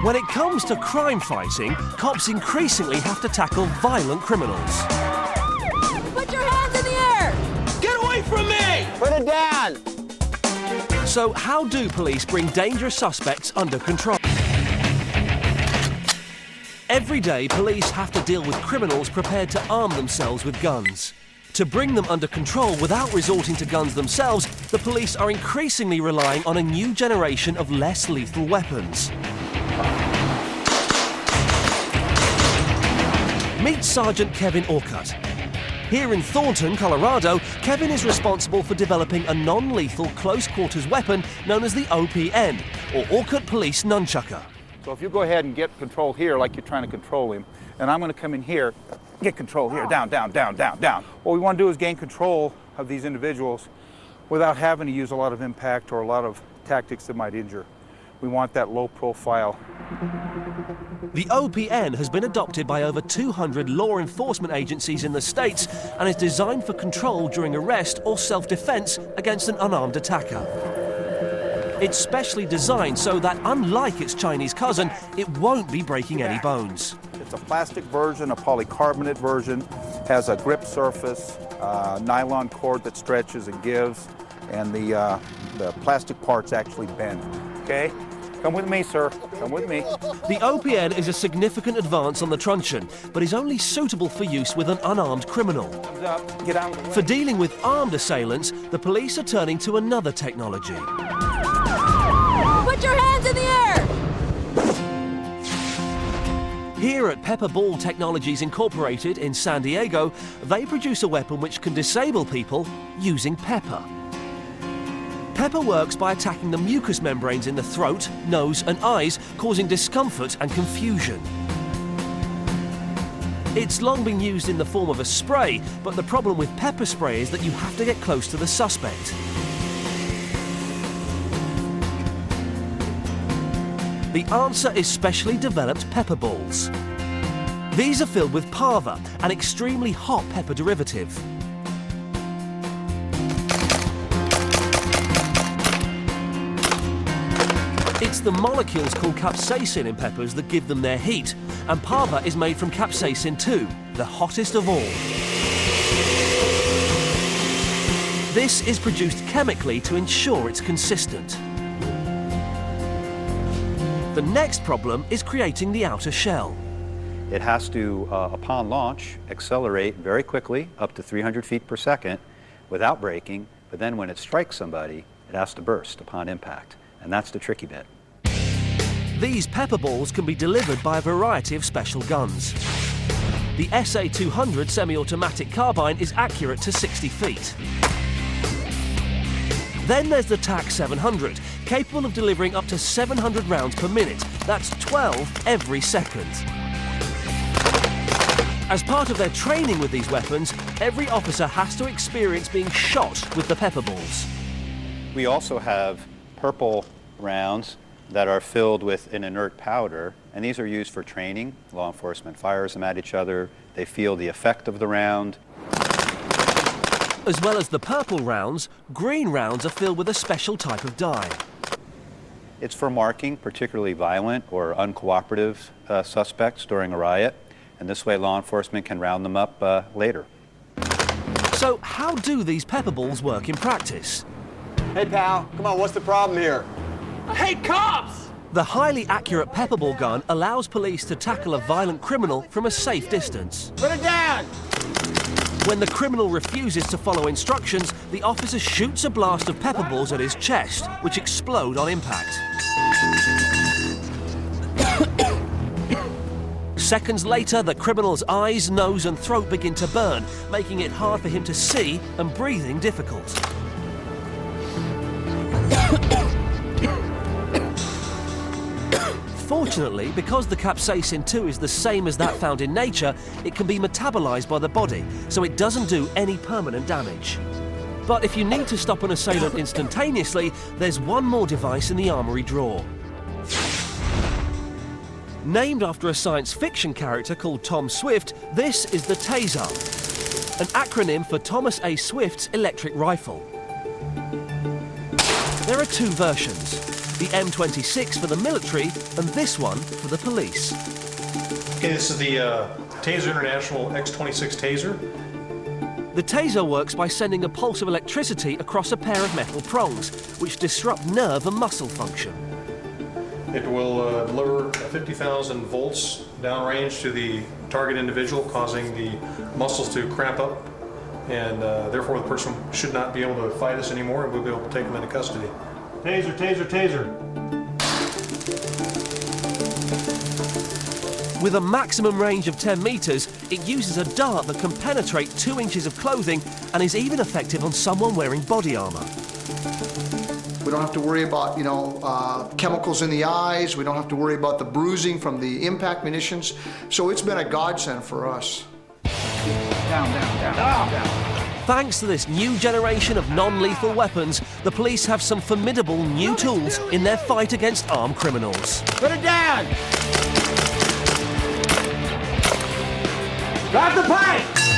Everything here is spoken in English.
When it comes to crime fighting, cops increasingly have to tackle violent criminals. Put your hands in the air! Get away from me! Put it down! So how do police bring dangerous suspects under control? Every day, police have to deal with criminals prepared to arm themselves with guns. To bring them under control without resorting to guns themselves, the police are increasingly relying on a new generation of less lethal weapons. Meet Sergeant Kevin Orcutt. Here in Thornton, Colorado, Kevin is responsible for developing a non-lethal close-quarters weapon known as the OPN, or Orcutt Police Nunchucker. So if you go ahead and get control here like you're trying to control him, and I'm going to come in here, get control here, down, down, down, down, down. What we want to do is gain control of these individuals without having to use a lot of impact or a lot of tactics that might injure. We want that low profile. The OPN has been adopted by over 200 law enforcement agencies in the States and is designed for control during arrest or self-defense against an unarmed attacker. It's specially designed so that, unlike its Chinese cousin, it won't be breaking any bones. It's a plastic version, a polycarbonate version, has a grip surface, nylon cord that stretches and gives, and the plastic parts actually bend. Okay? Come with me, sir. Come with me. The OPN is a significant advance on the truncheon, but is only suitable for use with an unarmed criminal. Thumbs up. Get out of the way. For dealing with armed assailants, the police are turning to another technology. Put your hands in the air! Here at Pepper Ball Technologies Incorporated in San Diego, they produce a weapon which can disable people using pepper. Pepper works by attacking the mucous membranes in the throat, nose and eyes, causing discomfort and confusion. It's long been used in the form of a spray, but the problem with pepper spray is that you have to get close to the suspect. The answer is specially developed pepper balls. These are filled with pava, an extremely hot pepper derivative. It's the molecules called capsaicin in peppers that give them their heat, and pava is made from capsaicin too, the hottest of all. This is produced chemically to ensure it's consistent. The next problem is creating the outer shell. It has to, upon launch, accelerate very quickly, up to 300 feet per second, without braking, but then when it strikes somebody, it has to burst upon impact, and that's the tricky bit. These pepper balls can be delivered by a variety of special guns. The SA-200 semi-automatic carbine is accurate to 60 feet. Then there's the TAC-700, capable of delivering up to 700 rounds per minute. That's 12 every second. As part of their training with these weapons, every officer has to experience being shot with the pepper balls. We also have purple rounds that are filled with an inert powder, and these are used for training. Law enforcement fires them at each other. They feel the effect of the round. As well as the purple rounds, green rounds are filled with a special type of dye. It's for marking particularly violent or uncooperative suspects during a riot, and this way law enforcement can round them up later. So how do these pepper balls work in practice? Hey, pal, come on, what's the problem here? I hate cops! The highly accurate pepper ball gun allows police to tackle a violent criminal from a safe distance. Put it down! When the criminal refuses to follow instructions, the officer shoots a blast of pepper balls at his chest, which explode on impact. Seconds later, the criminal's eyes, nose and throat begin to burn, making it hard for him to see and breathing difficult. Fortunately, because the capsaicin 2 is the same as that found in nature, it can be metabolized by the body, so it doesn't do any permanent damage. But if you need to stop an assailant instantaneously, there's one more device in the armory drawer. Named after a science fiction character called Tom Swift, this is the Taser, an acronym for Thomas A. Swift's electric rifle. There are two versions. the M26 for the military and this one for the police. Okay, this is the Taser International X26 Taser. The taser works by sending a pulse of electricity across a pair of metal prongs, which disrupt nerve and muscle function. It will deliver 50,000 volts downrange to the target individual, causing the muscles to cramp up, and therefore the person should not be able to fight us anymore, and we'll be able to take them into custody. Taser, taser, taser. With a maximum range of 10 meters, it uses a dart that can penetrate 2 inches of clothing and is even effective on someone wearing body armor. We don't have to worry about, chemicals in the eyes. We don't have to worry about the bruising from the impact munitions. So it's been a godsend for us. Down, down, down, down, down. Thanks to this new generation of non-lethal weapons, the police have some formidable new tools in their fight against armed criminals. Put it down! Drop the pipe!